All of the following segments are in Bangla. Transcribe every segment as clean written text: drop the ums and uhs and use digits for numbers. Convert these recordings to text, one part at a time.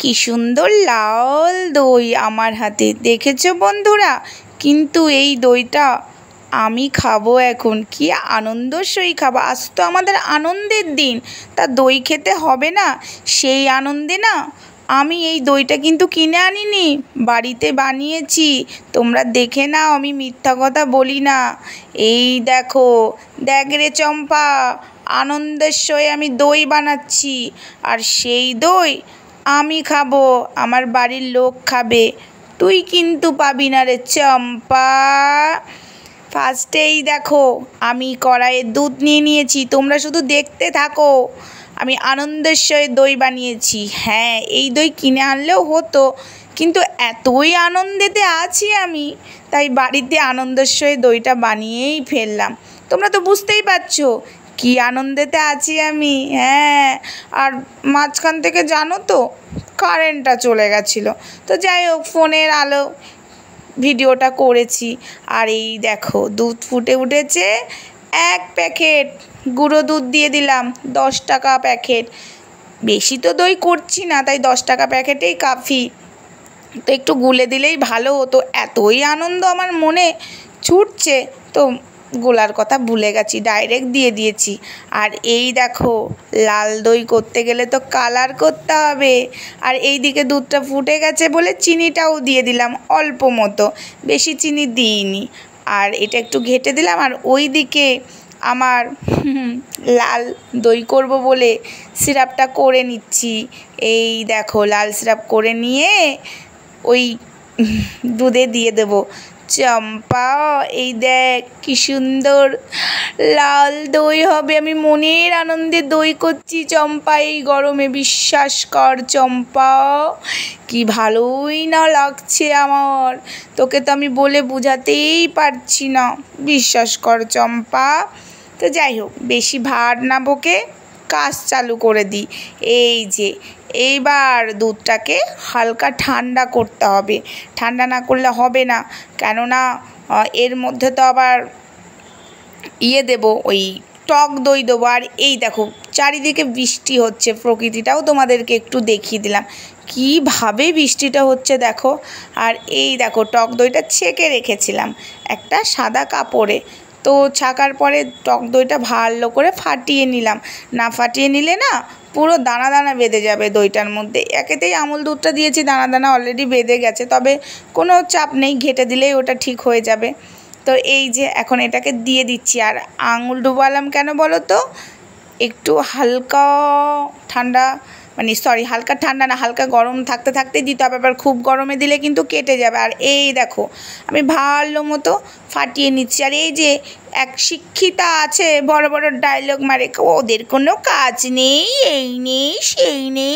কি সুন্দর লাল দই আমার হাতে, দেখেছো বন্ধুরা? কিন্তু এই দইটা আমি খাবো এখন, কি আনন্দের সহিত খাবো। আজ তো আমাদের আনন্দের দিন, তা দই খেতে হবে না? সেই আনন্দে না আমি এই দইটা কিন্তু কিনে আনিনি, বাড়িতে বানিয়েছি। তোমরা দেখে নাও, আমি মিথ্যা কথা বলি না। এই দেখো, দেখ রে চম্পা, আনন্দের সহিত আমি দই বানাচ্ছি, আর সেই দই আমি খাবো, আমার বাড়ির লোক খাবে, তুই কিন্তু পাবি না রে চম্পা। ফার্স্টেই দেখো, আমি কড়াইয়ে দুধ নিয়ে নিয়েছি, তোমরা শুধু দেখতে থাকো। আমি আনন্দের সহিত দই বানিয়েছি। হ্যাঁ, এই দই কিনে আনলেও হতো, কিন্তু এতই আনন্দেতে আছি আমি, তাই বাড়িতে আনন্দের সহিত দইটা বানিয়েই ফেললাম। তোমরা তো বুঝতেই পারছো কি আনন্দেতে আছি আমি। হ্যাঁ, আর মাঝখান থেকে জানো তো কারেন্টটা চলে গেছিলো, তো যাই হোক ফোনের আলো ভিডিওটা করেছি। আর এই দেখো, দুধ ফুটে উঠেছে, এক প্যাকেট গুঁড়ো দুধ দিয়ে দিলাম, 10 টাকা প্যাকেট। বেশি তো দই করছি না, তাই 10 টাকা প্যাকেটেই কাফি। তো একটু গুলে দিলেই ভালো হতো, এতই আনন্দ আমার মনে ছুটছে, তো গোলার কথা ভুলে গেছি, ডাইরেক্ট দিয়ে দিয়েছি। আর এই দেখো, লাল দই করতে গেলে তো কালার করতে হবে, আর এই দিকে দুধটা ফুটে গেছে বলে চিনিটাও দিয়ে দিলাম অল্প মতো, বেশি চিনি দিইনি। আর এটা একটু ঘেটে দিলাম, আর ওই দিকে আমার লাল দই করব বলে সিরাপটা করে নিচ্ছি। এই দেখো, লাল সিরাপ করে নিয়ে ওই দুধে দিয়ে দেবো। চম্পা, এই দেখ কি সুন্দর লাল দই হবে, আমি মনের আনন্দে দই করছি চম্পা এই গরমে, বিশ্বাস কর চম্পা, কি ভালোই না লাগছে আমার, তোকে তো আমি বলে বোঝাতেই পারছি না, বিশ্বাস কর চম্পা। তো যাই হোক, বেশি ভার না বকে কাজ চালু করে দিই। এই যে এইবার দুধটাকে হালকা ঠান্ডা করতে হবে, ঠান্ডা না করলে হবে না, কেননা এর মধ্যে তো আবার দেবো, ওই টক দই দেবো। আর এই দেখো, চারিদিকে বৃষ্টি হচ্ছে, প্রকৃতিটাও তোমাদেরকে একটু দেখিয়ে দিলাম কীভাবে বৃষ্টিটা হচ্ছে দেখো। আর এই দেখো, টক দইটা ছেঁকে রেখেছিলাম একটা সাদা কাপড়ে, তো ছাকার পরে টক দইটা ভালো করে ফাটিয়ে নিলাম, না ফাটিয়ে নিলে না পুরো দানা দানা বেঁধে যাবে দইটার মধ্যে। একেতেই আমুল দুধটা দিয়েছি, দানা দানা অলরেডি বেঁধে গেছে, তবে কোনো চাপ নেই, ঘেটে দিলেই ওটা ঠিক হয়ে যাবে। তো এই যে এখন এটাকে দিয়ে দিচ্ছি। আর আঙুল ডুবালাম কেন বলো তো, একটু হালকা ঠান্ডা, মানে সরি, হালকা ঠান্ডা না, হালকা গরম থাকতে থাকতেই দিতে হবে, আবার খুব গরমে দিলে কিন্তু কেটে যাবে। আর এই দেখো, আমি ভালো মতো ফাটিয়ে নিচ্ছি। আর এই যে এক শিক্ষিতা আছে, বড় বড় ডায়লগ মারে, ওদের কোনো কাজ নেই, এই নেই সেই নেই,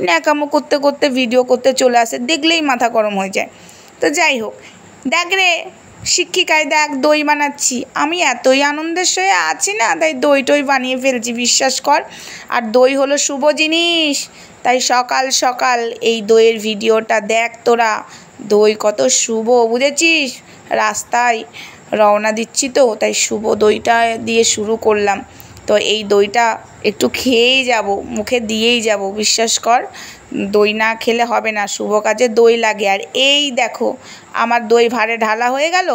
ন্যাকামো করতে করতে ভিডিও করতে চলে আসে, দেখলেই মাথা গরম হয়ে যায়। তো যাই হোক, দেখ রে শিক্ষিকায়, দেখ দই বানাচ্ছি, আমি এতই আনন্দের সঙ্গে আছি না, তাই দই টই বানিয়ে ফেলছি, বিশ্বাস কর। আর দই হলো শুভ জিনিস, তাই সকাল সকাল এই দইয়ের ভিডিওটা দেখ তোরা, দই কত শুভ বুঝেছিস। রাস্তায় রওনা দিচ্ছি তো, তাই শুভ দইটা দিয়ে শুরু করলাম। তো এই দইটা একটু খেয়েই যাব, মুখে দিয়েই যাব, বিশ্বাস কর, দই না খেলে হবে না, শুভ কাজে দই লাগে। আর এই দেখো, আমার দই ভাঁড়ে ঢালা হয়ে গেল,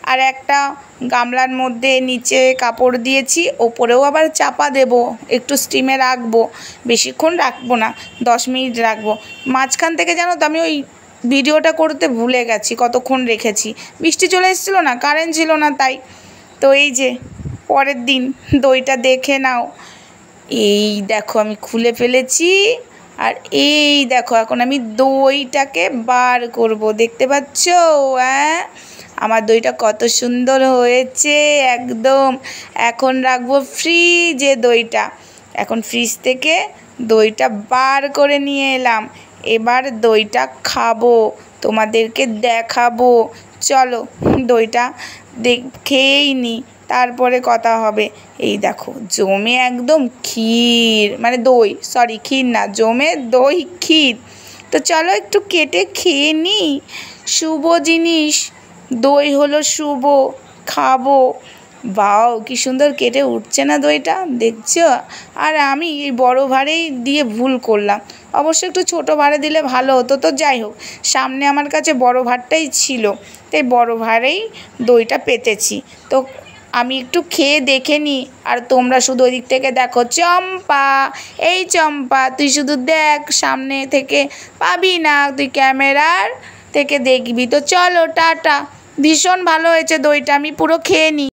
আর একটা গামলার মধ্যে নিচে কাপড় দিয়েছি, ওপরেও আবার চাপা দেব, একটু স্টিমে রাখবো, বেশিক্ষণ রাখবো না, 10 মিনিট রাখবো। মাঝখান থেকে জানো তো আমি ওই ভিডিওটা করতে ভুলে গেছি কতক্ষণ রেখেছি, বৃষ্টি চলে এসেছিলো না, কারেন্ট ছিল না, তাই। তো এই যে পরের দিন দইটা দেখে নাও, এই দেখো আমি খুলে ফেলেছি, আর এই দেখো এখন আমি দইটাকে বার করব, দেখতে পাচ্ছ? হ্যাঁ, আমার দইটা কত সুন্দর হয়েছে একদম। এখন রাখবো ফ্রিজে দইটা, এখন ফ্রিজ থেকে দইটা বার করে নিয়ে এলাম, এবার দইটা খাবো, তোমাদেরকে দেখাবো। চলো দইটা দেখেই নি, তারপরে কথা হবে। এই দেখো, জমে একদম ক্ষীর, মানে দই, সরি ক্ষীর না, জমে দই ক্ষীর। তো চলো একটু কেটে খেয়ে নিই, শুভ জিনিস, দই হলো শুভ, খাবো। বাও, কি সুন্দর কেটে উঠছে না দইটা, দেখছো? আর আমি এই বড় ভাঁড়েই দিয়ে ভুল করলাম, অবশ্য একটু ছোটো ভাঁড়ে দিলে ভালো হতো। তো যাই হোক, সামনে আমার কাছে বড় ভাঁড়টাই ছিল, তাই বড় ভাঁড়েই দইটা পেতেছি। তো আমি একটু খেয়ে দেখে নিই, আর তোমরা শুধু ওই দিক থেকে দেখো। চম্পা, এই চম্পা, তুই শুধু দেখ, সামনে থেকে পাবি না, তুই ক্যামেরার থেকে দেখবি। তো চলো, টাটা। ভীষণ ভালো হয়েছে দইটা, আমি পুরো খেয়ে নিই।